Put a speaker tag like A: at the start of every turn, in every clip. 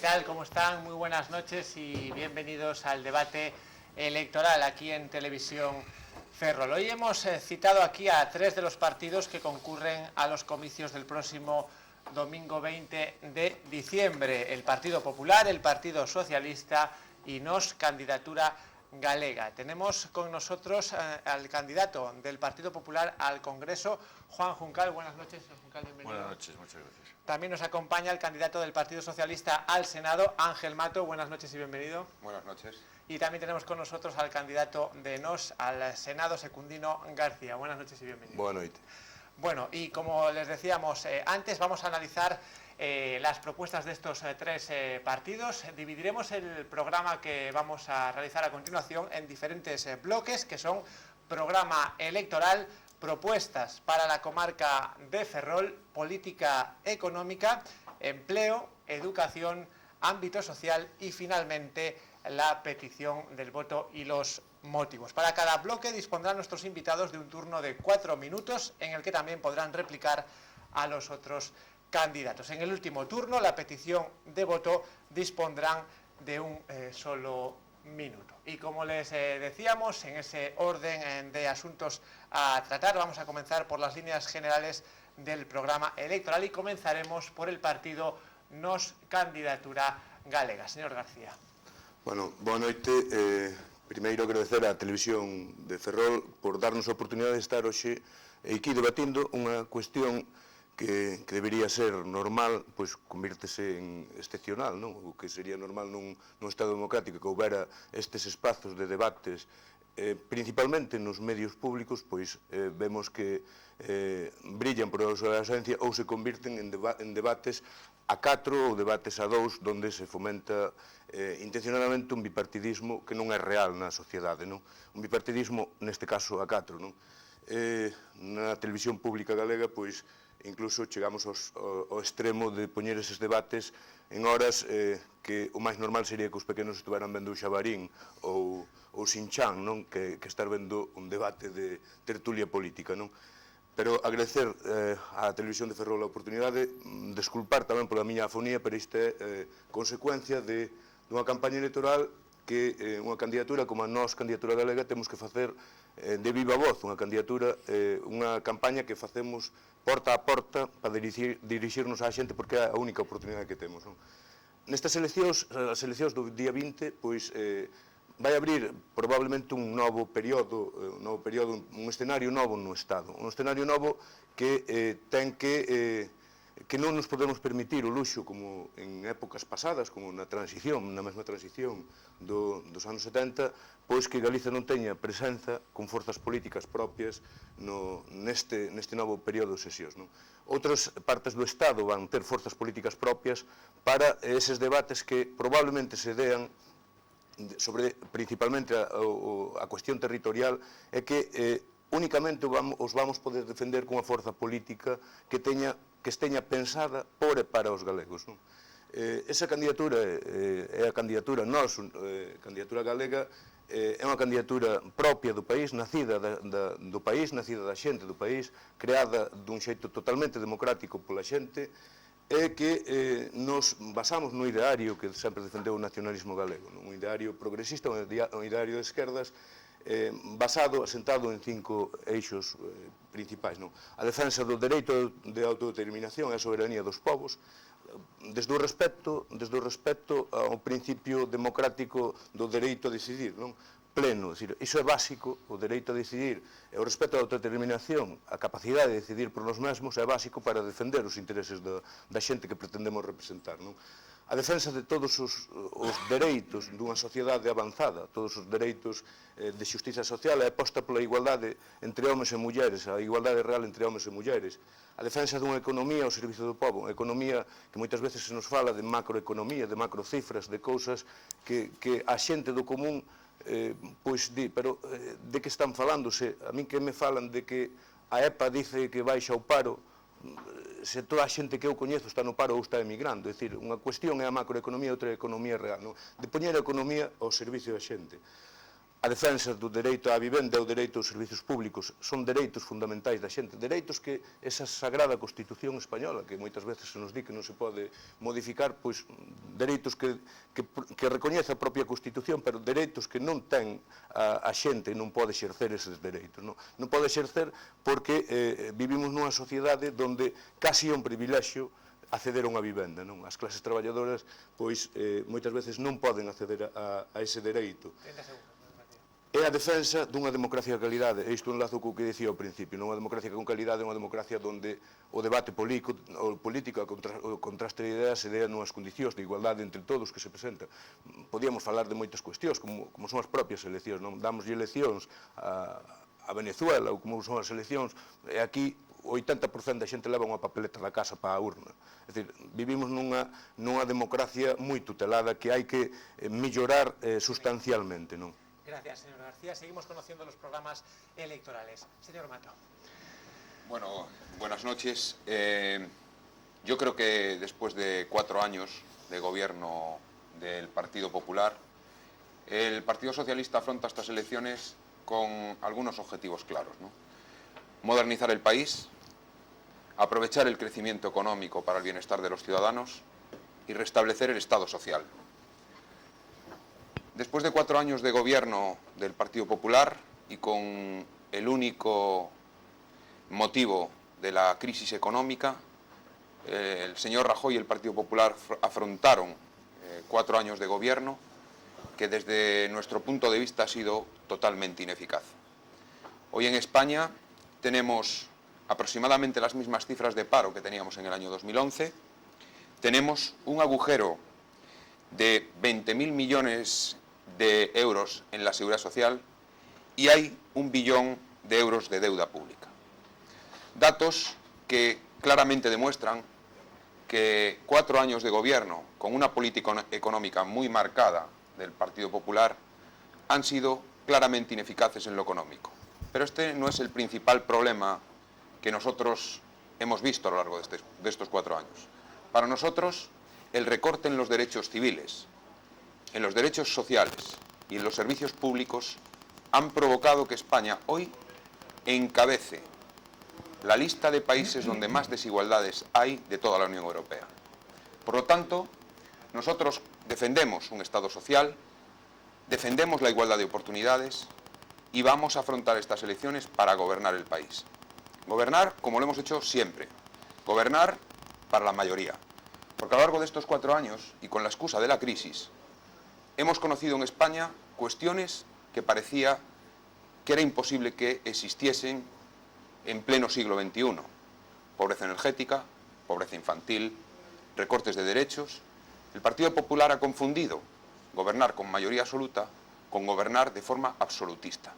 A: tal? ¿Cómo están? Muy buenas noches y bienvenidos al debate electoral aquí en Televisión Ferrol. Hoy hemos citado aquí a tres de los partidos que concurren a los comicios del próximo domingo 20 de diciembre. El Partido Popular, el Partido Socialista y Nos Candidatura Galega. Tenemos con nosotros al candidato del Partido Popular al Congreso, Juan Juncal. Buenas noches, señor Juncal, bienvenido.
B: Buenas noches, muchas gracias.
A: También nos acompaña el candidato del Partido Socialista al Senado, Ángel Mato. Buenas noches y bienvenido.
C: Buenas noches.
A: Y también tenemos con nosotros al candidato de Nos al Senado, Secundino García. Buenas noches y bienvenido.
C: Buenas noches.
A: Bueno, y como les decíamos antes, vamos a analizar las propuestas de estos tres partidos. Dividiremos el programa que vamos a realizar a continuación en diferentes bloques, que son programa electoral, propuestas para la comarca de Ferrol, política económica, empleo, educación, ámbito social y finalmente la petición del voto y los motivos. Para cada bloque dispondrán nuestros invitados de un turno de 4 minutos en el que también podrán replicar a los otros candidatos. En el último turno, la petición de voto dispondrán de un solo minuto. Y como les decíamos, en ese orden de asuntos a tratar, vamos a comenzar por las líneas generales del programa electoral y comenzaremos por el partido Nos Candidatura Galega. Señor García.
C: Bueno, boa noite. Primeiro agradecer á Televisión de Ferrol por darnos a oportunidade de estar hoxe aquí debatindo unha cuestión que debería ser normal, pois convírtese en excepcional, non? O que sería normal nun Estado democrático que houbera estes espazos de debates, principalmente nos medios públicos, pois vemos que brillan por a súa ausencia ou se convirten en debates a 4 ou debates a 2, onde se fomenta intencionadamente un bipartidismo que non é real na sociedade, non? Un bipartidismo, neste caso, a 4, non? Na televisión pública galega, pois, incluso chegamos ao extremo de poñer eses debates en horas que o máis normal sería que os pequenos estuveran vendo o Xabarín ou Xinchán, non? Que estar vendo un debate de tertulia política, non? Pero agradecer á Televisión de Ferrol a oportunidade, desculpar tamén pola miña afonía, pero isto é consecuencia dunha campaña electoral que unha candidatura como a Nos Candidatura Galega temos que facer de viva voz, unha candidatura, unha campaña que facemos porta a porta para dirixirnos á xente porque é a única oportunidade que temos, non? Nestas eleccións, as eleccións do día 20, pois vai abrir probablemente un novo período, un escenario novo no Estado, un escenario novo que ten que non nos podemos permitir o luxo como en épocas pasadas, como na mesma transición dos anos 70, pois que Galiza non teña presenza con forzas políticas propias neste novo período de sesións, non? Outras partes do Estado van ter forzas políticas propias para eses debates que probablemente se dean sobre principalmente a cuestión territorial é que únicamente os vamos poder defender cunha forza política que esteña pensada por e para os galegos, non? Esa candidatura é a candidatura Nos, candidatura galega, é unha candidatura propia do país, nacida do país, nacida da xente do país, creada dun xeito totalmente democrático pola xente, é que nos basamos no ideario que sempre defendeu o nacionalismo galego, un ideario progresista, un ideario de esquerdas, asentado en 5 eixos principais, non? A defensa do dereito de autodeterminación e a soberanía dos povos, desde o respeto ao principio democrático do dereito a decidir, non? Pleno, iso é básico, o dereito a decidir e o respeto á autodeterminación, a capacidade de decidir por nós mesmos é básico para defender os intereses da xente que pretendemos representar, non? A defensa de todos os dereitos dunha sociedade avanzada, todos os dereitos de xustiza social é aposta pola igualdade entre homes e mulleres, a igualdade real entre homes e mulleres, a defensa dunha economía ao servizo do pobo, unha economía que moitas veces se nos fala de macroeconomía, de macrocifras, de cousas que a xente do común pois di, pero de que están falándose? A min que me falan de que a EPA dice que baixa o paro, se toda a xente que eu coñezo está no paro ou está emigrando, é dicir, unha cuestión é a macroeconomía e outra é a economía real, non? De poñer a economía ao servicio da xente. a defensa do dereito á vivenda e o dereito aos servizos públicos son dereitos fundamentais da xente, dereitos que esa sagrada Constitución española, que moitas veces se nos di que non se pode modificar, pois dereitos que recoñece a propia Constitución, pero dereitos que non ten a xente, non pode exercer eses dereitos. Non pode exercer porque vivimos nunha sociedade onde casi é un privilexio acceder a unha vivenda. As clases traballadoras, pois, moitas veces non poden acceder a ese dereito. É a defensa dunha democracia de calidade, e isto enlazo co que dicía ao principio, non unha democracia con calidade, é unha democracia onde o debate político, o contraste de ideas se dea nunhas condicións de igualdade entre todos que se presenta. Podíamos falar de moitas cuestións, como son as propias eleccións, non? Damoslle eleccións a Venezuela, ou como son as eleccións, e aquí o 80% da xente leva unha papeleta da casa para a urna. É dicir, vivimos nunha democracia moi tutelada que hai que mellorar sustancialmente, non?
A: Gracias, señor García. Seguimos conociendo los programas electorales. Señor Mato.
B: Bueno, buenas noches. Yo creo que después de 4 años de gobierno del Partido Popular, el Partido Socialista afronta estas elecciones con algunos objetivos claros, ¿no? Modernizar el país, aprovechar el crecimiento económico para el bienestar de los ciudadanos y restablecer el Estado social. Después de 4 años de gobierno del Partido Popular y con el único motivo de la crisis económica, el señor Rajoy y el Partido Popular afrontaron 4 años de gobierno que desde nuestro punto de vista ha sido totalmente ineficaz. Hoy en España tenemos aproximadamente las mismas cifras de paro que teníamos en el año 2011, tenemos un agujero de 20.000 millones de euros en la Seguridad Social y hay 1 billón de euros de deuda pública. Datos que claramente demuestran que 4 años de gobierno con una política económica muy marcada del Partido Popular han sido claramente ineficaces en lo económico. Pero este no es el principal problema que nosotros hemos visto a lo largo de estos 4 años. Para nosotros, el recorte en los derechos civiles, en los derechos sociales y en los servicios públicos han provocado que España hoy encabece la lista de países donde más desigualdades hay de toda la Unión Europea. Por lo tanto, nosotros defendemos un Estado social, defendemos la igualdad de oportunidades y vamos a afrontar estas elecciones para gobernar el país. Gobernar como lo hemos hecho siempre, gobernar para la mayoría. Porque a lo largo de estos 4 años y con la excusa de la crisis, hemos conocido en España cuestiones que parecía que era imposible que existiesen en pleno siglo XXI. Pobreza energética, pobreza infantil, recortes de derechos. El Partido Popular ha confundido gobernar con mayoría absoluta con gobernar de forma absolutista.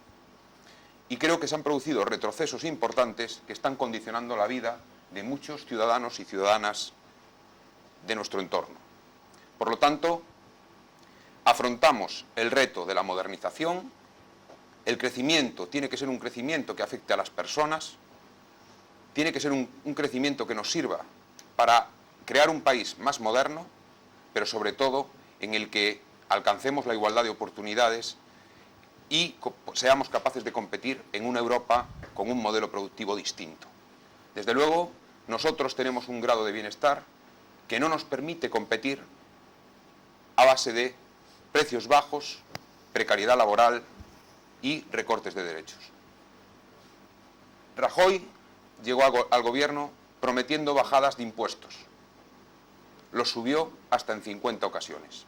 B: Y creo que se han producido retrocesos importantes que están condicionando la vida de muchos ciudadanos y ciudadanas de nuestro entorno. Por lo tanto, afrontamos el reto de la modernización. El crecimiento tiene que ser un crecimiento que afecte a las personas, tiene que ser un crecimiento que nos sirva para crear un país más moderno, pero sobre todo en el que alcancemos la igualdad de oportunidades y seamos capaces de competir en una Europa con un modelo productivo distinto. Desde luego, nosotros tenemos un grado de bienestar que no nos permite competir a base de precios bajos, precariedad laboral y recortes de derechos. Rajoy llegó al gobierno prometiendo bajadas de impuestos. Los subió hasta en 50 ocasiones.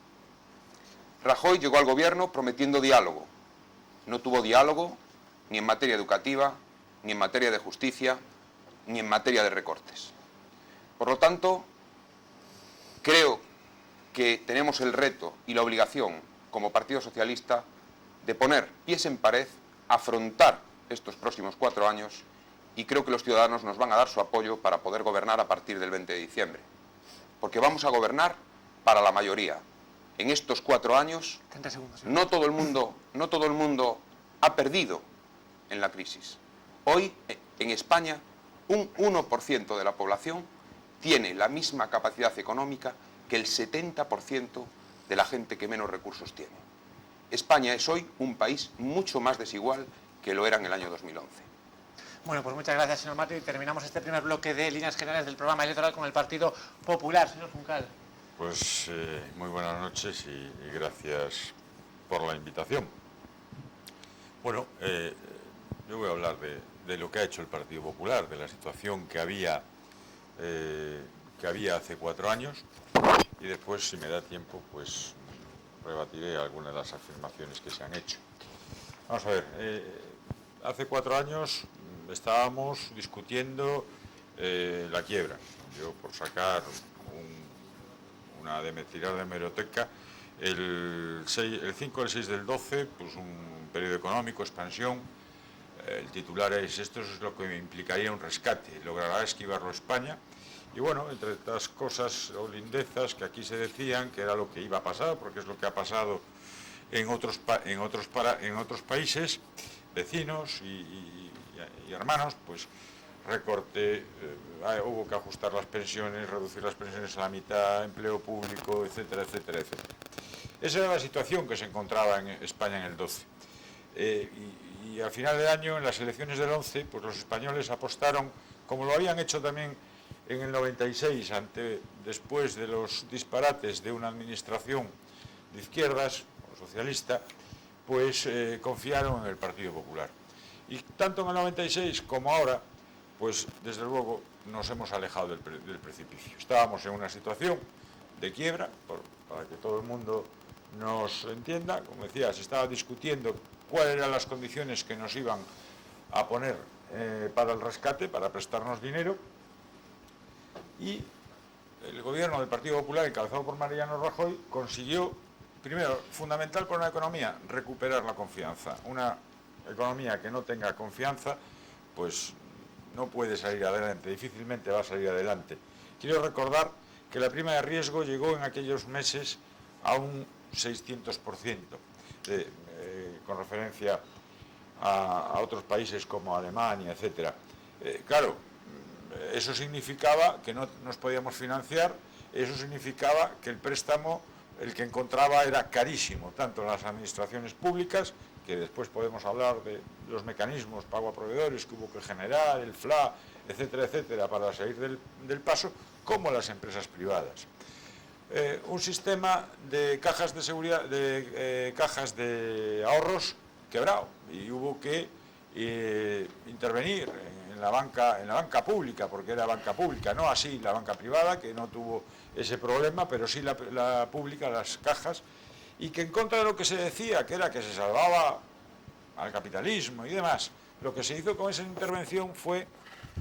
B: Rajoy llegó al gobierno prometiendo diálogo. No tuvo diálogo ni en materia educativa, ni en materia de justicia, ni en materia de recortes. Por lo tanto, creo que tenemos el reto y la obligación, como Partido Socialista, de poner pies en pared, afrontar estos próximos 4 años, y creo que los ciudadanos nos van a dar su apoyo para poder gobernar a partir del 20 de diciembre. Porque vamos a gobernar para la mayoría. En estos 4 años,
A: 30 segundos,
B: no todo el mundo ha perdido en la crisis. Hoy, en España, un 1% de la población tiene la misma capacidad económica que el 70% de la gente que menos recursos tiene. España es hoy un país mucho más desigual que lo era en el año 2011.
A: Bueno, pues muchas gracias, señor Martín. Terminamos este primer bloque de líneas generales del programa electoral con el Partido Popular. Señor Juncal.
D: Pues muy buenas noches y gracias por la invitación. Bueno, yo voy a hablar de lo que ha hecho el Partido Popular, de la situación que había hace 4 años, y después, si me da tiempo, pues rebatiré algunas de las afirmaciones que se han hecho. Vamos a ver, hace 4 años estábamos discutiendo la quiebra. Yo, por sacar tirar de hemeroteca, el 5 del 6 del 12, pues un periodo económico, expansión. El titular es: esto es lo que implicaría un rescate, logrará esquivarlo España. Y bueno, entre estas cosas o lindezas que aquí se decían que era lo que iba a pasar, porque es lo que ha pasado en otros países vecinos y hermanos, pues recorte, hubo que ajustar las pensiones, reducir las pensiones a la mitad, empleo público, etcétera, etcétera, etcétera. Esa era la situación que se encontraba en España en el 12. Y al final de año, en las elecciones del 11, pues los españoles apostaron, como lo habían hecho también en el 96, después de los disparates de una administración de izquierdas, o socialista, pues confiaron en el Partido Popular. Y tanto en el 96 como ahora, pues desde luego nos hemos alejado del precipicio. Estábamos en una situación de quiebra, para que todo el mundo nos entienda. Como decía, se estaba discutiendo cuáles eran las condiciones que nos iban a poner para el rescate, para prestarnos dinero, y el gobierno del Partido Popular, encabezado por Mariano Rajoy, consiguió, primero, fundamental para una economía, recuperar la confianza. Una economía que no tenga confianza, pues no puede salir adelante, difícilmente va a salir adelante. Quiero recordar que la prima de riesgo llegó en aquellos meses a un 600%, con referencia a otros países como Alemania, etcétera. Claro, eso significaba que no nos podíamos financiar, eso significaba que el préstamo, el que encontraba, era carísimo, tanto en las administraciones públicas, que después podemos hablar de los mecanismos, pago a proveedores que hubo que generar, el FLA, etcétera, etcétera, para salir del paso, como las empresas privadas. Un sistema de cajas de seguridad, cajas de ahorros quebrado, y hubo que intervenir en la banca pública, porque era banca pública, no así la banca privada, que no tuvo ese problema, pero sí la pública, las cajas, y que en contra de lo que se decía, que era que se salvaba al capitalismo y demás, lo que se hizo con esa intervención fue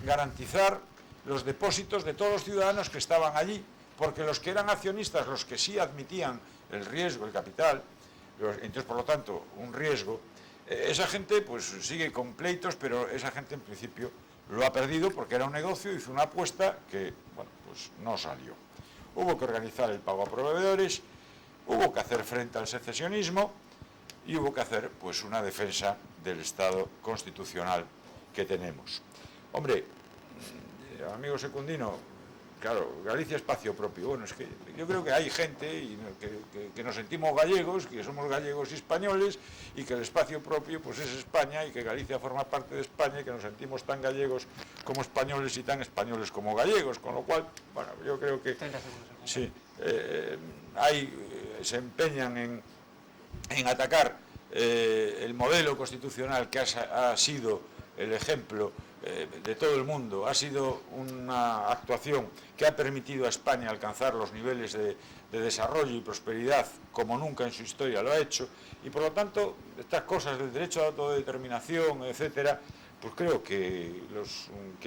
D: garantizar los depósitos de todos los ciudadanos que estaban allí, porque los que eran accionistas, los que sí admitían el riesgo, el capital, entonces por lo tanto un riesgo, esa gente pues sigue con pleitos, pero esa gente en principio lo ha perdido porque era un negocio, hizo una apuesta que, bueno, pues no salió. Hubo que organizar el pago a proveedores, hubo que hacer frente al secesionismo y hubo que hacer pues una defensa del Estado constitucional que tenemos. Hombre, amigo Secundino, claro, Galicia espacio propio. Bueno, es que yo creo que hay gente que nos sentimos gallegos, que somos gallegos y españoles, y que el espacio propio pues es España, y que Galicia forma parte de España, y que nos sentimos tan gallegos como españoles y tan españoles como gallegos, con lo cual, bueno, yo creo que sí, se empeñan en atacar el modelo constitucional que ha sido el ejemplo de todo el mundo, ha sido una actuación que ha permitido a España alcanzar los niveles de desarrollo y prosperidad como nunca en su historia lo ha hecho, y por lo tanto estas cosas del derecho a la autodeterminación, etcétera, pues creo que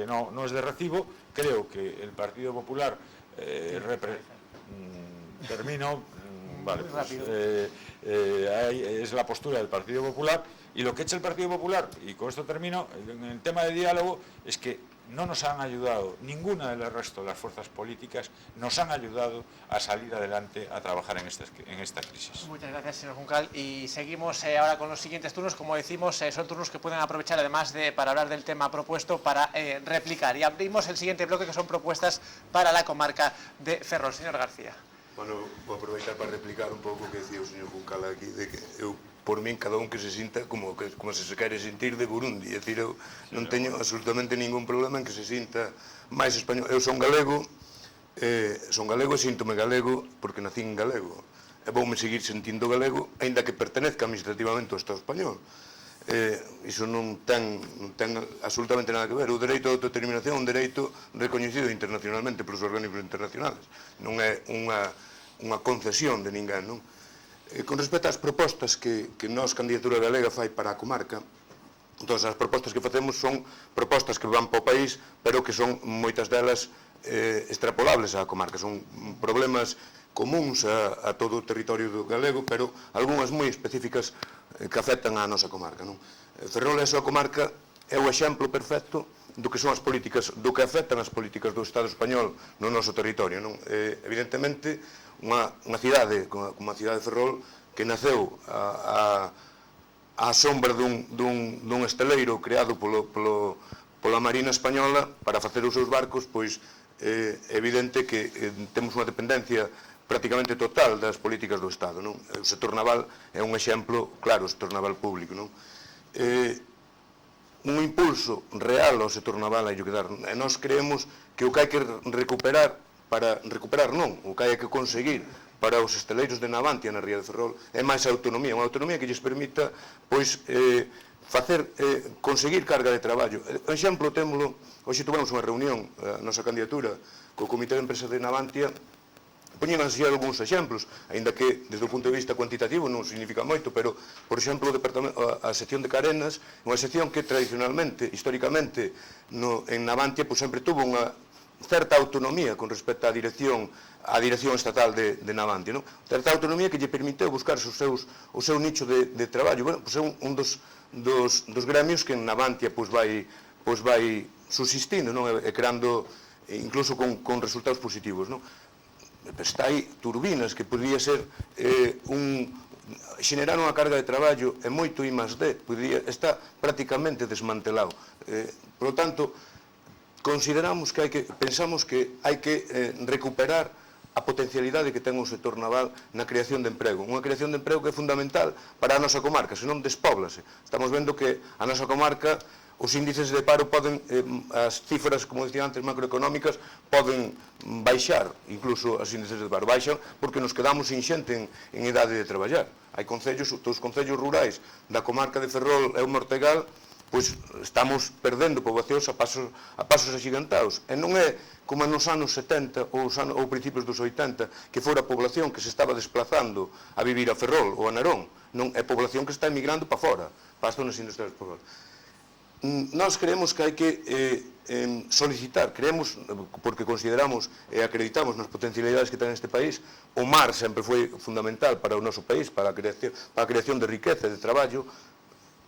D: no es de recibo. Creo que el Partido Popular termino, vale, pues, es la postura del Partido Popular, y lo que ha hecho el Partido Popular, y con esto termino, en el tema de diálogo, es que no nos han ayudado, ninguna del resto de las fuerzas políticas nos han ayudado a salir adelante, a trabajar en esta crisis.
A: Muchas gracias, señor Juncal. Y seguimos ahora con los siguientes turnos. Como decimos, son turnos que pueden aprovechar además para hablar del tema propuesto para replicar. Y abrimos el siguiente bloque, que son propuestas para la comarca de Ferrol. Señor García.
C: Bueno, vou aproveitar para replicar un pouco o que decía o señor Juncal aquí, de que eu por min, cada un que se sinta como se quere sentir de Burundi. É dicir, eu non teño absolutamente ningún problema en que se sinta máis español. Eu son galego e síntome galego porque nací en galego. E voume seguir sentindo galego, aínda que pertenezca administrativamente ao Estado español. Iso non ten absolutamente nada que ver. O dereito de autodeterminación é un dereito recoñecido internacionalmente pelos organismos internacionales. Non é unha concesión de ninguén, non? Con respecto ás propostas que nós, Candidatura Galega, fai para a comarca, todas as propostas que facemos son propostas que van para o país, pero que son moitas delas extrapolables á comarca. Son problemas comuns a todo o territorio galego, pero algunhas moi específicas que afectan á nosa comarca. Ferrol e a súa comarca é o exemplo perfecto do que son as políticas, do que afectan as políticas do Estado español no noso territorio. Evidentemente, unha cidade como a cidade de Ferrol, que naceu á sombra dun esteleiro creado pola Marina Española para facer os seus barcos, pois é evidente que temos unha dependencia prácticamente total das políticas do Estado. O sector naval é un exemplo claro, o sector naval público. Un impulso real ao sector naval hai que dar. E nós creemos que o que hai que recuperar o que hai que conseguir para os esteleiros de Navantia na ría de Ferrol é máis autonomía, unha autonomía que lles permita conseguir carga de traballo. O exemplo témolo, hoxe tivemos unha reunión, a nosa candidatura, co Comité de Empresa de Navantia, poñen así algúns exemplos, aínda que desde o punto de vista cuantitativo non significa moito, pero, por exemplo, a sección de carenas, unha sección que tradicionalmente, históricamente, en Navantia, sempre tuvo unha certa autonomía con respecto á dirección estatal de Navantia, certa autonomía que lle permiteu buscar o seu nicho de traballo. É un dos gremios que en Navantia vai subsistindo e creando, incluso con resultados positivos. Está aí turbinas que podría ser xenerar unha carga de traballo e moito I+D, está prácticamente desmantelado. Por lo tanto, pensamos que hai que recuperar a potencialidade que ten o sector naval na creación de emprego. Unha creación de emprego que é fundamental para a nosa comarca, senón despóblase. Estamos vendo que a nosa comarca, os índices de paro as cifras, como decía antes, macroeconómicas, poden baixar, incluso as índices de paro baixan, porque nos quedamos sin xente en idade de traballar. Hai concellos, todos os concellos rurais da comarca de Ferrol e o Mortegal, pois estamos perdendo poboacións a pasos axigantados. E non é como nos anos 70 ou principios dos 80, que fora a población que se estaba desplazando a vivir a Ferrol ou a Narón. Non é población que está emigrando para fora, para as zonas industriales por fora. Nós creemos que hai que solicitar, porque consideramos e acreditamos nas potencialidades que ten este país. O mar sempre foi fundamental para o noso país, para a creación de riqueza e de traballo.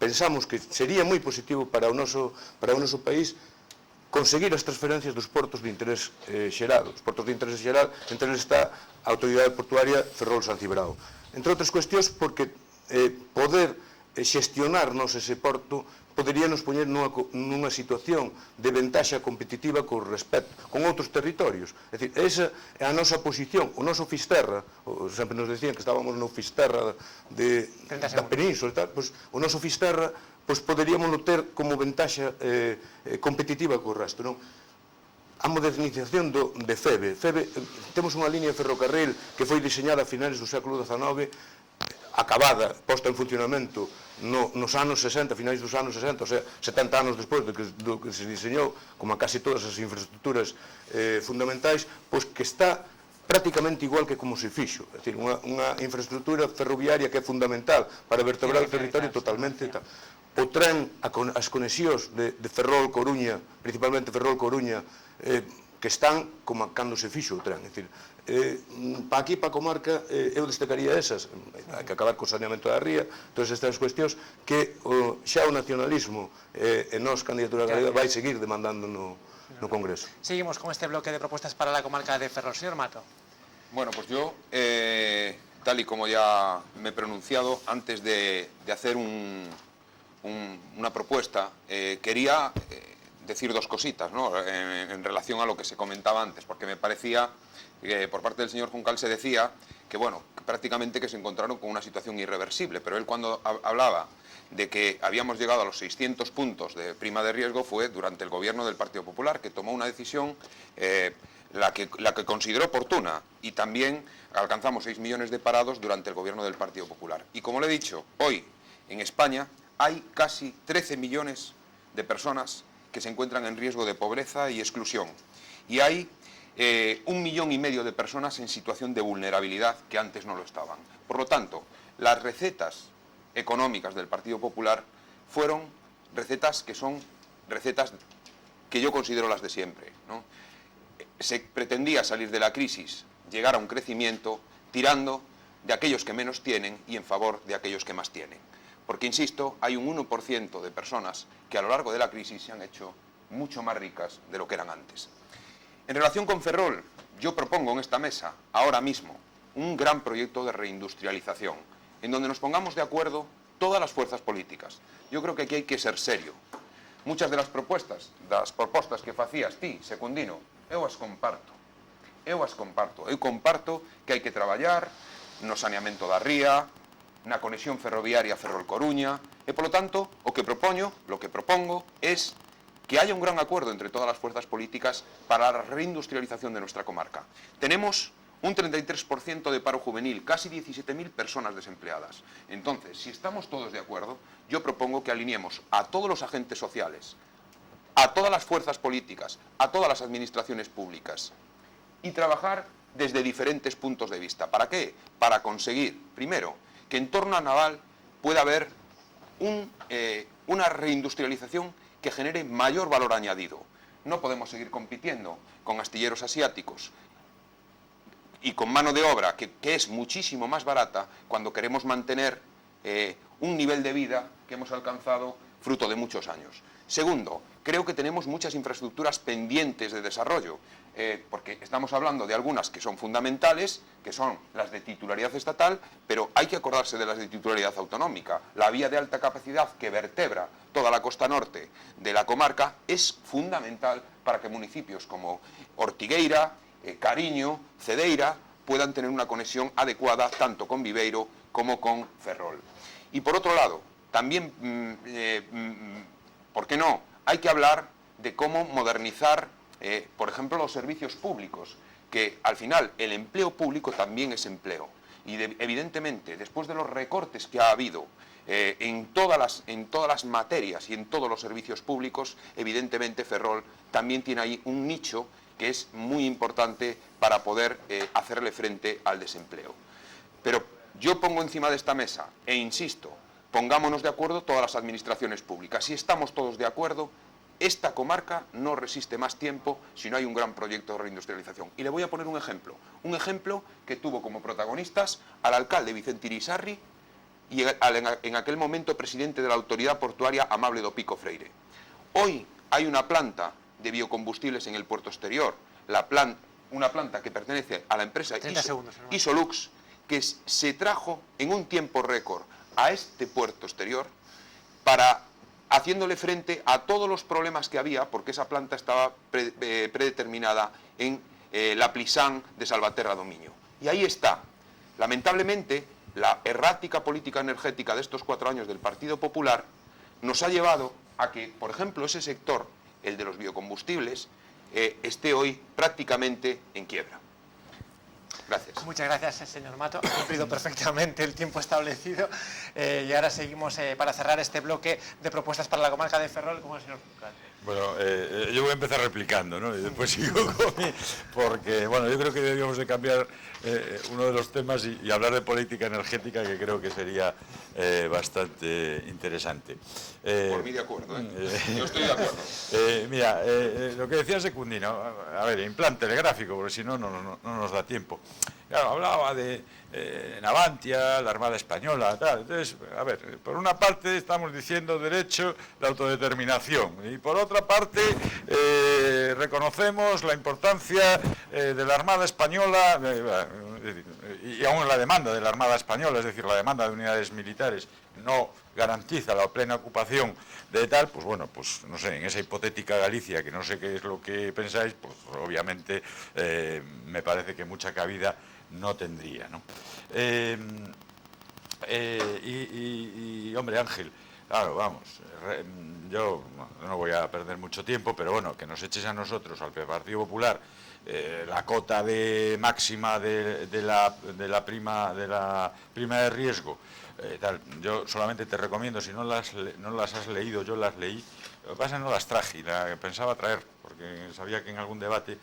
C: Pensamos que sería moi positivo para o noso país conseguir as transferencias dos portos de interés xeral. Os portos de interés xeral, entre eles está a Autoridade Portuaria Ferrol-San Cibrao. Entre outras cuestións, porque poder xestionarnos ese porto poderíanos poñer nunha situación de ventaxa competitiva con outros territorios. É dicir, esa é a nosa posición, o noso Fisterra, sempre nos decían que estábamos no Fisterra da Península, o noso Fisterra poderíamos ter como ventaxa competitiva co resto. A modernización de FEBE. Temos unha línea de ferrocarril que foi diseñada a finales do século XIX, acabada, posta en funcionamento nos anos 60, finais dos anos 60, o sea, 70 anos despois do que se diseñou, como a casi todas as infraestructuras fundamentais, pois que está prácticamente igual que como se fixo. É dicir, unha infraestructura ferroviaria que é fundamental para vertebrar o territorio totalmente. O tren, as conexións de Ferrol-Coruña, principalmente Ferrol-Coruña, que están como cando se fixo o tren. É dicir, para aquí, para a comarca, eu destacaría esas. Hai que acabar co saneamento da ría, todas estas cuestións que xa o nacionalismo e nos, Candidatura Galega, vai seguir demandando no Congreso.
A: Seguimos con este bloque de propuestas para la comarca de Ferrol. Señor Mato.
B: Bueno, pues yo, tal y como ya me he pronunciado, antes de hacer una propuesta, quería decir dos cositas, ¿no?, en relación a lo que se comentaba antes, porque me parecía que por parte del señor Juncal se decía que bueno, prácticamente que se encontraron con una situación irreversible, pero él cuando hablaba de que habíamos llegado a los 600 puntos de prima de riesgo fue durante el gobierno del Partido Popular, que tomó una decisión la que consideró oportuna, y también alcanzamos 6 millones de parados durante el gobierno del Partido Popular. Y como le he dicho, hoy en España hay casi 13 millones de personas que se encuentran en riesgo de pobreza y exclusión. Y hay 1,5 millones de personas en situación de vulnerabilidad que antes no lo estaban. Por lo tanto, las recetas económicas del Partido Popular fueron recetas que son recetas que yo considero las de siempre, ¿no? Se pretendía salir de la crisis, llegar a un crecimiento tirando de aquellos que menos tienen y en favor de aquellos que más tienen. Porque, insisto, hay un 1% de personas que a lo largo de la crisis se han hecho mucho más ricas de lo que eran antes. En relación con Ferrol, yo propongo en esta mesa, ahora mismo, un gran proyecto de reindustrialización, en donde nos pongamos de acuerdo todas las fuerzas políticas. Yo creo que aquí hay que ser serio. Muchas de las propuestas que facías ti, Secundino, eu as comparto. Eu comparto que hai que traballar no saneamento da ría, na conexión ferroviaria Ferrol-Coruña, e, polo tanto, lo que propongo es que haya un gran acuerdo entre todas las fuerzas políticas para la reindustrialización de nuestra comarca. Tenemos un 33% de paro juvenil, casi 17.000 personas desempleadas. Entonces, si estamos todos de acuerdo, yo propongo que alineemos a todos los agentes sociales, a todas las fuerzas políticas, a todas las administraciones públicas y trabajar desde diferentes puntos de vista. ¿Para qué? Para conseguir, primero, que en torno a Naval pueda haber una reindustrialización que genere mayor valor añadido. No podemos seguir compitiendo con astilleros asiáticos y con mano de obra que es muchísimo más barata cuando queremos mantener un nivel de vida que hemos alcanzado fruto de muchos años. Segundo, creo que tenemos muchas infraestructuras pendientes de desarrollo, porque estamos hablando de algunas que son fundamentales, que son las de titularidad estatal, pero hay que acordarse de las de titularidad autonómica. La vía de alta capacidad que vertebra toda la costa norte de la comarca es fundamental para que municipios como Ortigueira, Cariño, Cedeira puedan tener una conexión adecuada tanto con Viveiro como con Ferrol. Y por otro lado, también, ¿por qué no? Hay que hablar de cómo modernizar, por ejemplo, los servicios públicos, que al final el empleo público también es empleo. Y evidentemente, después de los recortes que ha habido en todas las materias y en todos los servicios públicos, evidentemente Ferrol también tiene ahí un nicho que es muy importante para poder hacerle frente al desempleo. Pero yo pongo encima de esta mesa, e insisto, pongámonos de acuerdo todas las administraciones públicas. Si estamos todos de acuerdo, esta comarca no resiste más tiempo si no hay un gran proyecto de reindustrialización. Y le voy a poner un ejemplo que tuvo como protagonistas al alcalde Vicente Irisarri y en aquel momento presidente de la autoridad portuaria Amable do Pico Freire. Hoy hay una planta de biocombustibles en el puerto exterior, una planta que pertenece a la empresa Isolux, que se trajo en un tiempo récord a este puerto exterior haciéndole frente a todos los problemas que había, porque esa planta estaba predeterminada en la Plisán de Salvaterra do Miño. Y ahí está. Lamentablemente, la errática política energética de estos 4 años del Partido Popular nos ha llevado a que, por ejemplo, ese sector, el de los biocombustibles, esté hoy prácticamente en quiebra. Gracias.
A: Muchas gracias, señor Mato. Ha cumplido perfectamente el tiempo establecido. Y ahora seguimos para cerrar este bloque de propuestas para la comarca de Ferrol con el señor Juncal.
D: Bueno, yo voy a empezar replicando, ¿no? Y después sigo con porque, bueno, yo creo que deberíamos de cambiar uno de los temas y hablar de política energética, que creo que sería bastante interesante.
B: Por mí de acuerdo, yo estoy de acuerdo.
D: Mira, lo que decía Secundino, a ver, implante el gráfico, porque si no, no nos da tiempo. Claro, hablaba de Navantia, la Armada Española, tal. Entonces, a ver, por una parte estamos diciendo derecho de autodeterminación y por otra parte reconocemos la importancia de la Armada Española y aún la demanda de la Armada Española, es decir, la demanda de unidades militares no garantiza la plena ocupación de tal, pues bueno, pues no sé, en esa hipotética Galicia, que no sé qué es lo que pensáis, pues obviamente me parece que mucha cabida no tendría, ¿no? Hombre, Ángel, claro, vamos, yo no voy a perder mucho tiempo, pero bueno, que nos eches a nosotros, al Partido Popular, la cota máxima de la prima de riesgo, tal. Yo solamente te recomiendo, si no las has leído, yo las leí, lo que pasa es que no las traje, pensaba traer, porque sabía que en algún debate,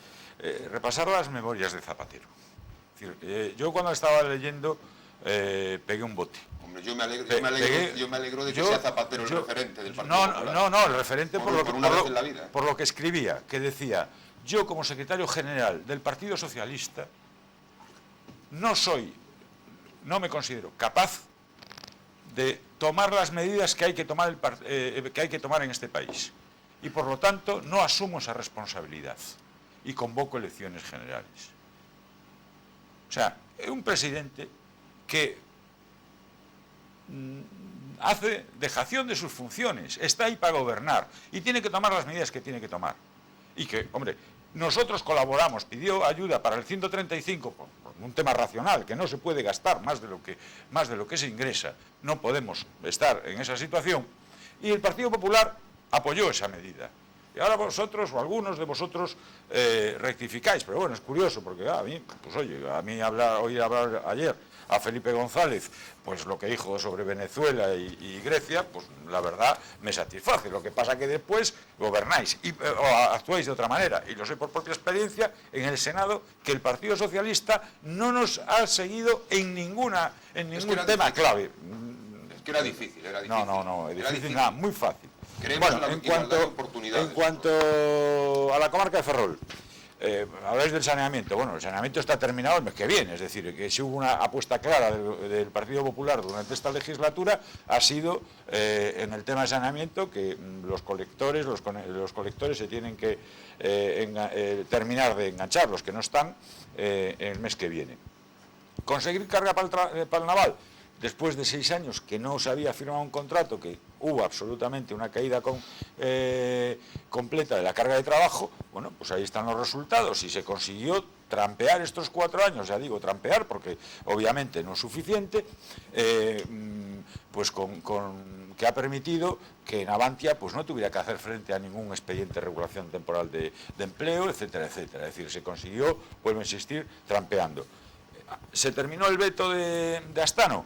D: repasar las memorias de Zapatero. Es decir, yo cuando estaba leyendo pegué un bote.
B: Hombre, yo me alegro de que sea Zapatero el referente del Partido Popular.
D: No, el referente por lo que escribía, que decía: yo como secretario general del Partido Socialista no me considero capaz de tomar las medidas que hay que tomar en este país, y por lo tanto no asumo esa responsabilidad y convoco elecciones generales. O sea, un presidente que hace dejación de sus funciones, está ahí para gobernar y tiene que tomar las medidas que tiene que tomar. Y que, hombre, nosotros colaboramos, pidió ayuda para el 135 por un tema racional, que no se puede gastar más de lo que se ingresa, no podemos estar en esa situación, y el Partido Popular apoyó esa medida. Y ahora vosotros, o algunos de vosotros, rectificáis, pero bueno, es curioso, porque a mí oí hablar ayer a Felipe González, pues lo que dijo sobre Venezuela y Grecia, pues la verdad me satisface. Lo que pasa que después gobernáis o actuáis de otra manera, y lo sé por propia experiencia en el Senado, que el Partido Socialista no nos ha seguido en ningún tema clave.
B: Es que era difícil.
D: No, difícil nada, muy fácil.
B: Bueno, en
D: cuanto a la comarca de Ferrol, habláis del saneamiento. Bueno, el saneamiento está terminado el mes que viene, es decir, que si hubo una apuesta clara del Partido Popular durante esta legislatura, ha sido en el tema de saneamiento, que los colectores se tienen que terminar de enganchar, los que no están, el mes que viene. Conseguir carga para el naval. Después de 6 años que no se había firmado un contrato, que hubo absolutamente una caída completa de la carga de trabajo, bueno, pues ahí están los resultados, y se consiguió trampear estos 4 años, ya digo, trampear, porque obviamente no es suficiente, pues que ha permitido que Navantia pues no tuviera que hacer frente a ningún expediente de regulación temporal de empleo, etcétera, etcétera. Es decir, se consiguió, vuelvo a insistir, trampeando. ¿Se terminó el veto de Astano?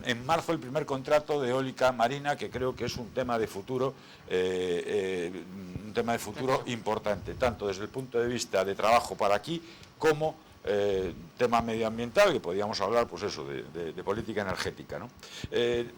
D: En marzo el primer contrato de eólica marina, que creo que es un tema de futuro, importante, tanto desde el punto de vista de trabajo para aquí, como tema medioambiental, que podíamos hablar, pues eso, de política energética, ¿no?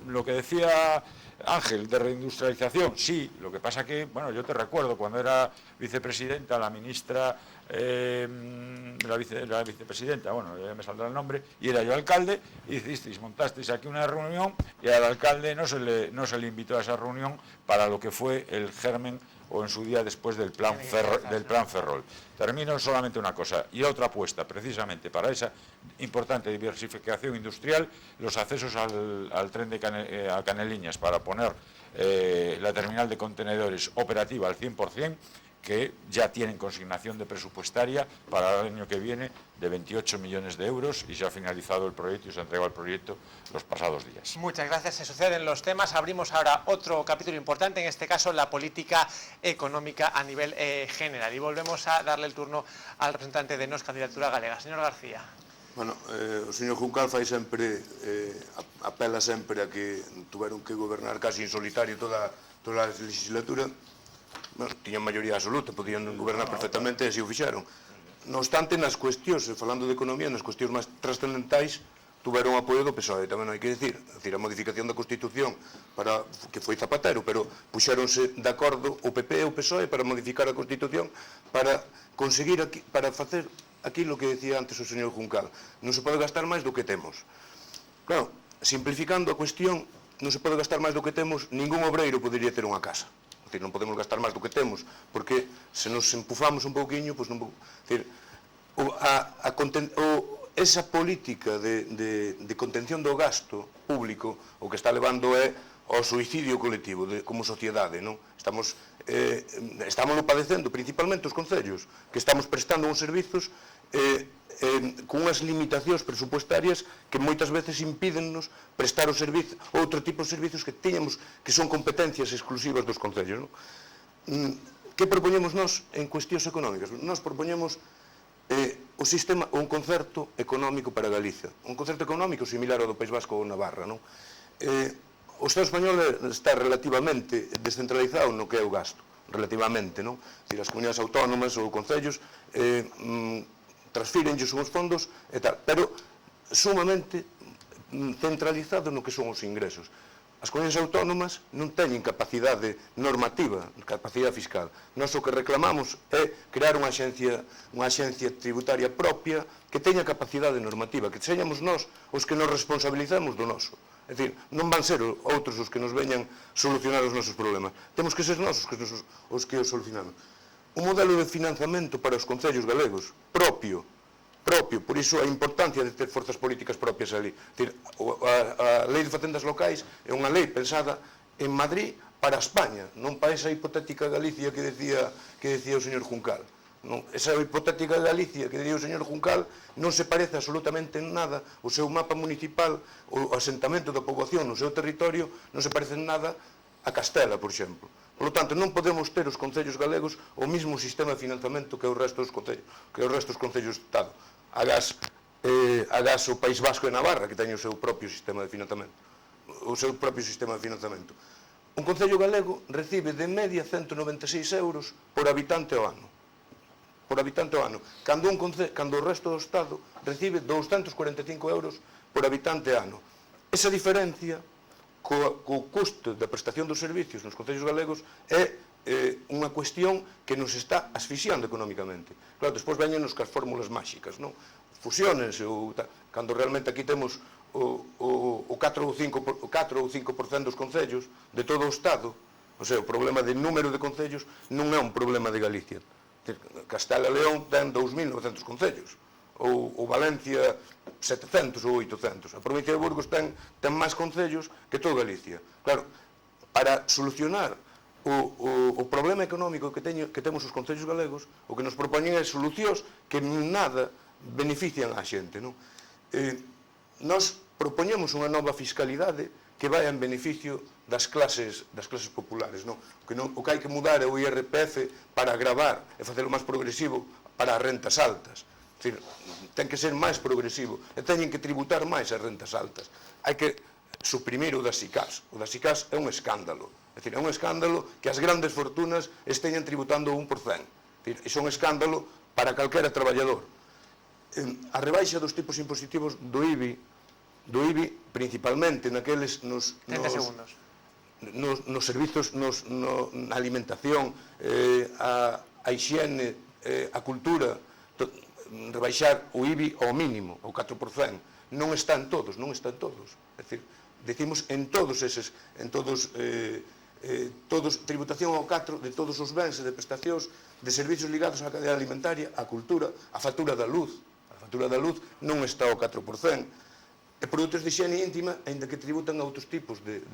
D: Lo que decía Ángel, de reindustrialización, sí, lo que pasa que, bueno, yo te recuerdo cuando era vicepresidenta, la ministra, la vicepresidenta, bueno, ya me saldrá el nombre, y era yo alcalde, y montasteis aquí una reunión, y al alcalde no se le invitó a esa reunión para lo que fue el germen, o en su día después del plan Ferrol. Termino solamente una cosa, y otra apuesta, precisamente para esa importante diversificación industrial, los accesos al tren a Caneliñas, para poner la terminal de contenedores operativa al 100%, que ya tienen consignación de presupuestaria para el año que viene de 28 millones de euros, y se ha finalizado el proyecto y se ha entregado el proyecto los pasados días.
A: Muchas gracias. Se suceden los temas. Abrimos ahora otro capítulo importante, en este caso la política económica a nivel general. Y volvemos a darle el turno al representante de Nos Candidatura Galega. Señor García.
C: Bueno, o señor Juncal apela sempre a que tuveron que gobernar casi en solitario toda a legislatura. Bueno, tiñan maioría absoluta, podían gobernar perfectamente, e así o fixeron. No obstante, nas cuestións, falando de economía, nas cuestións máis trascendentais, tuveron apoio do PSOE, tamén hai que decir. É dicir, a modificación da Constitución, que foi Zapatero, pero puxéronse de acordo o PP e o PSOE para modificar a Constitución, para conseguir, para facer aquilo que decía antes o señor Juncal. Non se pode gastar máis do que temos. Claro, simplificando a cuestión, non se pode gastar máis do que temos, ningún obreiro podería ter unha casa. É dicir, non podemos gastar máis do que temos, porque se nos empufamos un pouquiño, pois non... É dicir, esa política de contención do gasto público, o que está levando é ao suicidio colectivo como sociedade, non? Estamos padecendo, principalmente os concellos, que estamos prestando uns servizos con unhas limitacións presupuestarias que moitas veces impídennos prestar outro tipo de servicios que tiñamos, que son competencias exclusivas dos concellos. Que propoñemos nós en cuestións económicas? Nós propoñemos un concerto económico para Galicia, un concerto económico similar ao do País Vasco ou Navarra. O Estado español está relativamente descentralizado no que é o gasto, relativamente, non? As comunidades autónomas ou concellos transfírenlles uns fondos e tal, pero sumamente centralizado no que son os ingresos. As comunidades autónomas non teñen capacidade normativa, capacidade fiscal. Nós o que reclamamos é crear unha axencia tributaria propia que teña capacidade normativa, que señamos nós os que nos responsabilizamos do noso. É dicir, non van ser outros os que nos veñan solucionar os nosos problemas. Temos que ser nós os que os solucionamos. Un modelo de financiamento para os concellos galegos propio, por iso a importancia de ter forzas políticas propias ali. A Lei de Facendas Locais é unha lei pensada en Madrid para España, non para esa hipotética Galicia que decía o señor Juncal. Esa hipotética Galicia que decía o señor Juncal non se parece absolutamente en nada, o seu mapa municipal, o asentamento da poboación no seu territorio non se parece en nada a Castela, por exemplo. Por lo tanto, non podemos ter os concellos galegos o mismo sistema de financiamento que o resto dos concellos do Estado. Agás o País Vasco e Navarra, que teñen o seu propio sistema de financiamento. Un concello galego recibe de media 196 euros por habitante ao ano. Cando o resto do Estado recibe 245 euros por habitante ano. Esa diferencia co custo da prestación dos servicios nos concellos galegos é unha cuestión que nos está asfixiando económicamente. Claro, despois veñenos cas fórmulas máxicas, non? Fusionense, cando realmente aquí temos o 4 ou 5% dos concellos de todo o Estado. O sea, o problema de número de concellos non é un problema de Galicia. Castela e León ten 2.900 concellos, ou Valencia 700 ou 800. A provincia de Burgos ten máis concellos que toda Galicia. Claro, para solucionar o problema económico que temos os concellos galegos, o que nos propoñen é solucións que nada benefician á xente. Nós propoñemos unha nova fiscalidade que vai en beneficio das clases populares. O que hai que mudar é o IRPF para agravar e facelo máis progresivo para as rentas altas. Ten que ser máis progresivo e teñen que tributar máis as rentas altas. Hai que suprimir o das SICAS. O das SICAS é un escándalo. É un escándalo que as grandes fortunas esteñan tributando o 1%. Iso é un escándalo para calquera traballador. A rebaixa dos tipos impositivos do IBI, principalmente naqueles nos servizos, na alimentación, a higiene, a cultura, rebaixar o IBI ao mínimo, ao 4%, non están todos. É dicir, decimos en todos tributación ao 4% de todos os bens e de prestacións de servicios ligados á cadea alimentaria, á cultura, á factura da luz. A factura da luz non está ao 4%. E produtos de higiene íntima, ainda que tributan a outros tipos de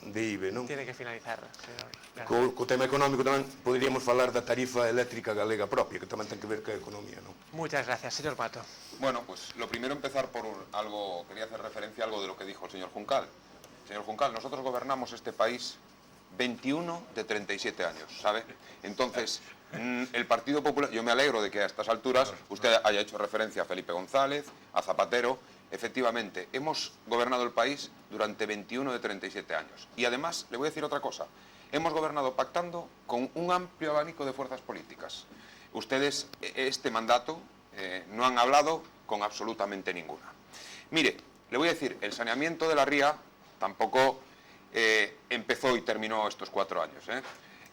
C: IBE, non?
A: Tiene que finalizar, señor.
C: Co tema económico tamén poderíamos falar da tarifa eléctrica galega propia, que tamén ten que ver ca economía, non?
A: Muchas gracias, señor Mato.
B: Bueno, pues lo primero empezar por algo, quería hacer referencia a algo de lo que dijo el señor Juncal. Señor Juncal, nosotros gobernamos este país 21 de 37 años, ¿sabe? Entonces, el Partido Popular, yo me alegro de que a estas alturas usted haya hecho referencia a Felipe González, a Zapatero. Efectivamente, hemos gobernado el país durante 21 de 37 años. Y además, le voy a decir otra cosa, hemos gobernado pactando con un amplio abanico de fuerzas políticas. Ustedes, este mandato, no han hablado con absolutamente ninguna. Mire, le voy a decir, el saneamiento de la ría tampoco empezó y terminó estos 4 años.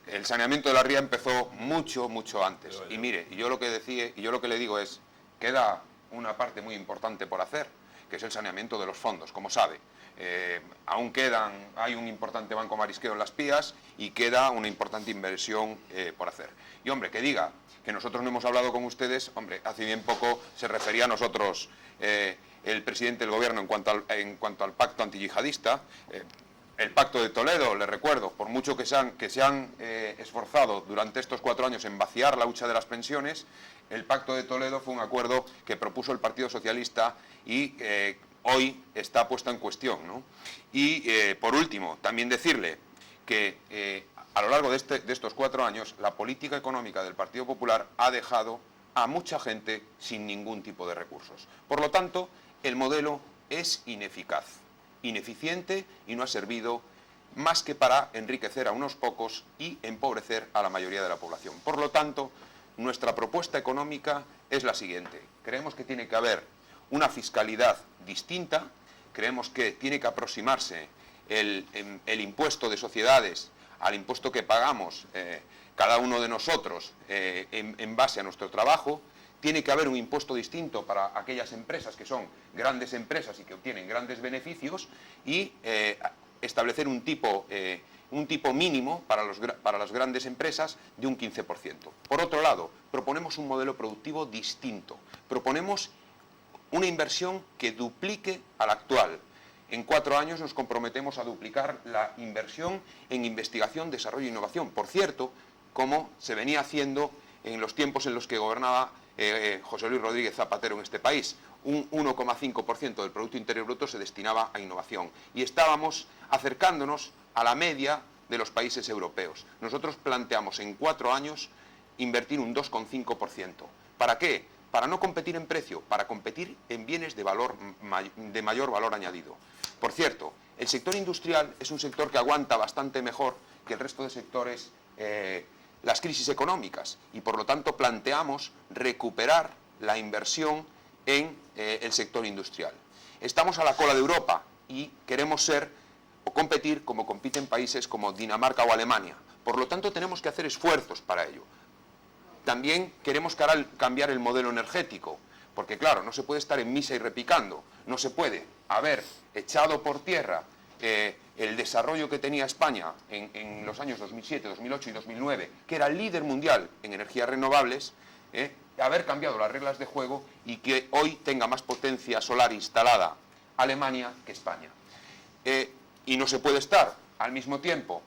B: El saneamiento de la ría empezó mucho antes. Y mire, yo lo que le digo es, queda una parte muy importante por hacer, que es el saneamiento de los fondos, como sabe. Aún hay un importante banco marisqueo en Las Pías y queda una importante inversión por hacer. Y hombre, que diga que nosotros no hemos hablado con ustedes, hombre, hace bien poco se refería a nosotros el presidente del gobierno en cuanto al pacto antiyihadista. el Pacto de Toledo, les recuerdo, por mucho que se han esforzado durante estos 4 años en vaciar la hucha de las pensiones, el Pacto de Toledo fue un acuerdo que propuso el Partido Socialista y hoy está puesto en cuestión, ¿no? Y, por último, también decirle que a lo largo de estos 4 años, la política económica del Partido Popular ha dejado a mucha gente sin ningún tipo de recursos. Por lo tanto, el modelo es ineficaz, ineficiente y no ha servido más que para enriquecer a unos pocos y empobrecer a la mayoría de la población. Por lo tanto, nuestra propuesta económica es la siguiente. Creemos que tiene que haber una fiscalidad distinta, creemos que tiene que aproximarse el impuesto de sociedades al impuesto que pagamos cada uno de nosotros en base a nuestro trabajo. Tiene que haber un impuesto distinto para aquellas empresas que son grandes empresas y que obtienen grandes beneficios y establecer un tipo mínimo para las grandes empresas de un 15%. Por otro lado, proponemos un modelo productivo distinto. Proponemos una inversión que duplique a la actual. En 4 años nos comprometemos a duplicar la inversión en investigación, desarrollo e innovación. Por cierto, como se venía haciendo en los tiempos en los que gobernaba José Luis Rodríguez Zapatero en este país. Un 1,5% del Producto Interior Bruto se destinaba a innovación y estábamos acercándonos a la media de los países europeos. Nosotros planteamos en 4 años invertir un 2,5%. ¿Para qué? Para no competir en precio, para competir en bienes de mayor valor añadido. Por cierto, el sector industrial es un sector que aguanta bastante mejor que el resto de sectores las crisis económicas y por lo tanto planteamos recuperar la inversión en el sector industrial. Estamos a la cola de Europa y queremos ser o competir como compiten países como Dinamarca o Alemania. Por lo tanto tenemos que hacer esfuerzos para ello. También queremos cambiar el modelo energético, porque claro, no se puede estar en misa y repicando, no se puede haber echado por tierra el desarrollo que tenía España en los años 2007, 2008 y 2009, que era el líder mundial en energías renovables, haber cambiado las reglas de juego y que hoy tenga más potencia solar instalada Alemania que España. Y no se puede estar al mismo tiempo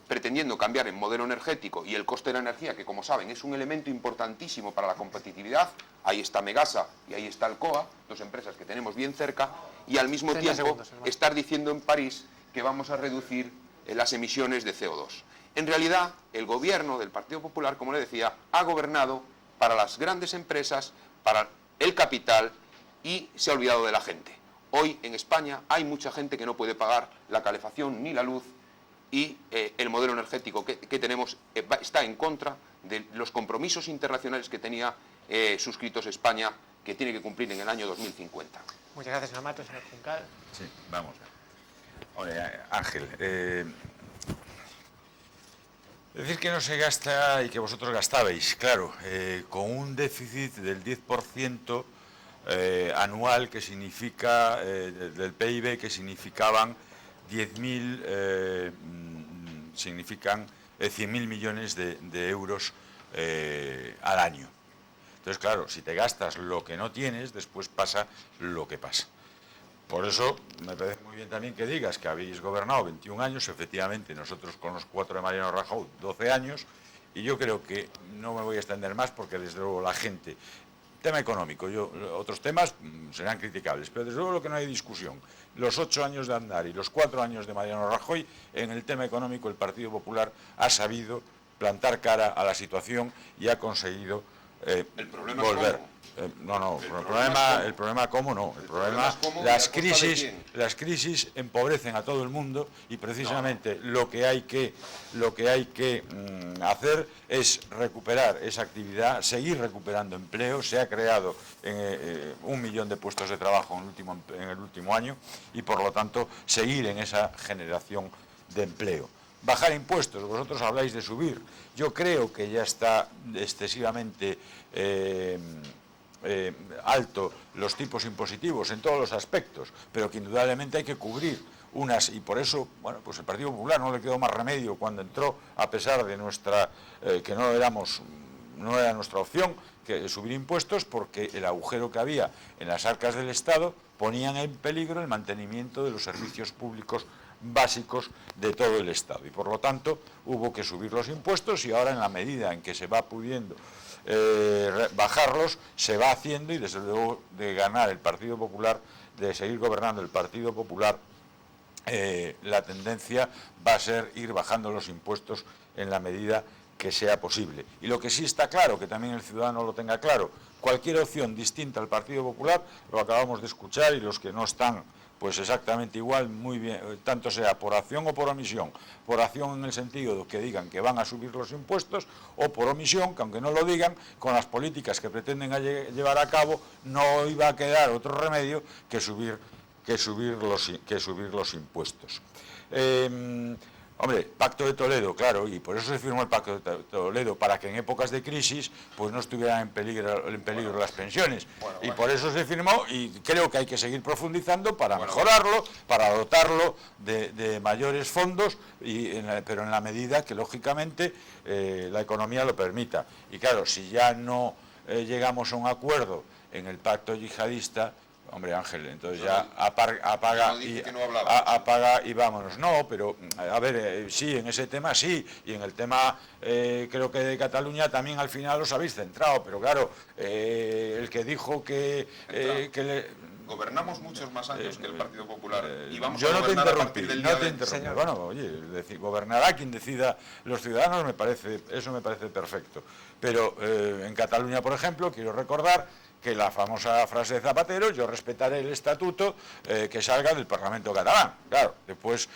B: pretendiendo cambiar el modelo energético y el coste de la energía, que como saben es un elemento importantísimo para la competitividad. Ahí está Megasa y ahí está Alcoa, 2 empresas que tenemos bien cerca, y al mismo tiempo estar diciendo en París que vamos a reducir las emisiones de CO2. En realidad, el gobierno del Partido Popular, como le decía, ha gobernado para las grandes empresas, para el capital y se ha olvidado de la gente. Hoy en España hay mucha gente que no puede pagar la calefacción ni la luz y el modelo energético que tenemos está en contra de los compromisos internacionales que tenía suscritos España, que tiene que cumplir en el año 2050.
A: Muchas gracias, señor Mato, señor Juncal.
D: Sí, vamos. Oye, Ángel, decir que no se gasta y que vosotros gastabais, claro, con un déficit del 10% anual que significa, del PIB, que significaban 100.000 millones de euros al año. Entonces, claro, si te gastas lo que no tienes, después pasa lo que pasa. Por eso me parece muy bien también que digas que habéis gobernado 21 años, efectivamente, nosotros con los 4 de Mariano Rajoy 12 años, y yo creo que no me voy a extender más porque desde luego la gente, tema económico, otros temas serán criticables, pero desde luego lo que no hay discusión, los 8 años de andar y los 4 años de Mariano Rajoy, en el tema económico el Partido Popular ha sabido plantar cara a la situación y ha conseguido
B: el problema
D: volver.
B: Es
D: No, el problema cómo no. El problema
B: es cómo,
D: las crisis empobrecen a todo el mundo y precisamente lo que hay que hacer es recuperar esa actividad, seguir recuperando empleo. Se ha creado 1 millón de puestos de trabajo en el último año y por lo tanto seguir en esa generación de empleo. Bajar impuestos, vosotros habláis de subir. Yo creo que ya está excesivamente alto los tipos impositivos en todos los aspectos, pero que indudablemente hay que cubrir unas, y por eso, bueno, pues el Partido Popular no le quedó más remedio cuando entró, a pesar de nuestra, que no era nuestra opción, que subir impuestos, porque el agujero que había en las arcas del Estado ponían en peligro el mantenimiento de los servicios públicos básicos de todo el Estado. Y por lo tanto hubo que subir los impuestos y ahora en la medida en que se va pudiendo bajarlos, se va haciendo y desde luego de ganar el Partido Popular, de seguir gobernando el Partido Popular, la tendencia va a ser ir bajando los impuestos en la medida que sea posible. Y lo que sí está claro, que también el ciudadano lo tenga claro, cualquier opción distinta al Partido Popular, lo acabamos de escuchar, y los que no están pues exactamente igual, muy bien, tanto sea por acción o por omisión. Por acción en el sentido de que digan que van a subir los impuestos, o por omisión, que aunque no lo digan, con las políticas que pretenden llevar a cabo, no iba a quedar otro remedio que subir los impuestos. Hombre, Pacto de Toledo, claro, y por eso se firmó el Pacto de Toledo, para que en épocas de crisis pues no estuvieran en peligro las pensiones. Y por eso se firmó, y creo que hay que seguir profundizando para mejorarlo, para dotarlo de mayores fondos, pero en la medida que, lógicamente, la economía lo permita. Y claro, si ya no llegamos a un acuerdo en el pacto yihadista, hombre, Ángel, entonces ya apaga y vámonos. No, pero a ver, sí, en ese tema sí, y en el tema creo que de Cataluña también al final os habéis centrado, pero claro, el que dijo que
B: gobernamos muchos más años que el Partido Popular y vamos
D: yo
B: a
D: no te
B: gobernar
D: interrumpí, no te interrumpí. Bueno, oye, gobernará quien decida los ciudadanos, eso me parece perfecto. Pero en Cataluña, por ejemplo, quiero recordar que la famosa frase de Zapatero, yo respetaré el estatuto que salga del Parlamento catalán. Claro, después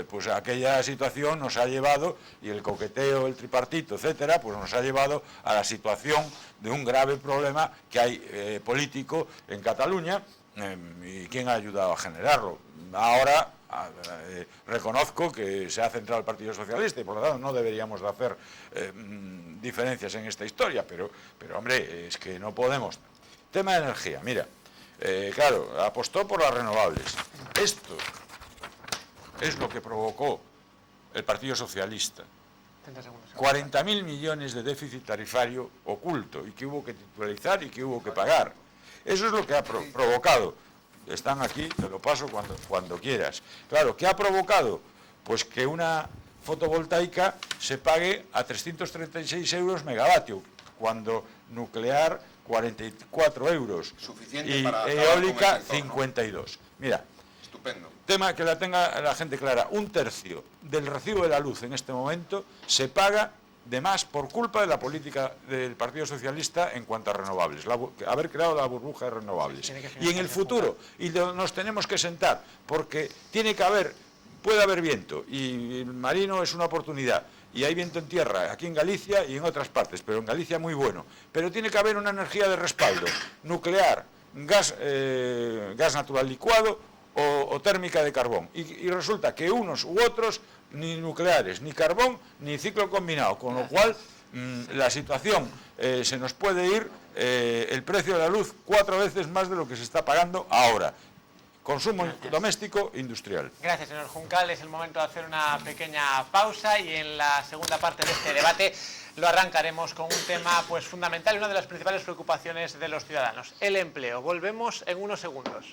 D: pues aquella situación nos ha llevado, y el coqueteo, el tripartito, etcétera, pues nos ha llevado a la situación de un grave problema que hay político en Cataluña, y quién ha ayudado a generarlo. Ahora reconozco que se ha centrado el Partido Socialista y por lo tanto no deberíamos de hacer diferencias en esta historia, pero hombre, es que no podemos. Tema de energía, mira, claro, apostó por las renovables. Esto es lo que provocó el Partido Socialista. 40.000 millones de déficit tarifario oculto, y que hubo que titularizar y que hubo que pagar. Eso es lo que ha provocado. Están aquí, te lo paso cuando quieras. Claro, ¿qué ha provocado? Pues que una fotovoltaica se pague a 336 euros megavatio, cuando nuclear 44 euros
B: suficiente
D: y
B: para
D: eólica 52. Mira,
B: estupendo.
D: Tema que la tenga la gente clara, 1/3 del recibo de la luz en este momento se paga de más por culpa de la política del Partido Socialista en cuanto a renovables, haber creado la burbuja de renovables. Y en el futuro, y nos tenemos que sentar, porque puede haber viento, y el marino es una oportunidad, y hay viento en tierra, aquí en Galicia y en otras partes, pero en Galicia muy bueno. Pero tiene que haber una energía de respaldo, nuclear, gas natural licuado o térmica de carbón. Y resulta que unos u otros, ni nucleares, ni carbón, ni ciclo combinado, con lo cual la situación se nos puede ir el precio de la luz 4 veces más de lo que se está pagando ahora. Consumo doméstico industrial.
A: Gracias, señor Juncal. Es el momento de hacer una pequeña pausa y en la segunda parte de este debate lo arrancaremos con un tema pues fundamental y una de las principales preocupaciones de los ciudadanos, el empleo. Volvemos en unos segundos.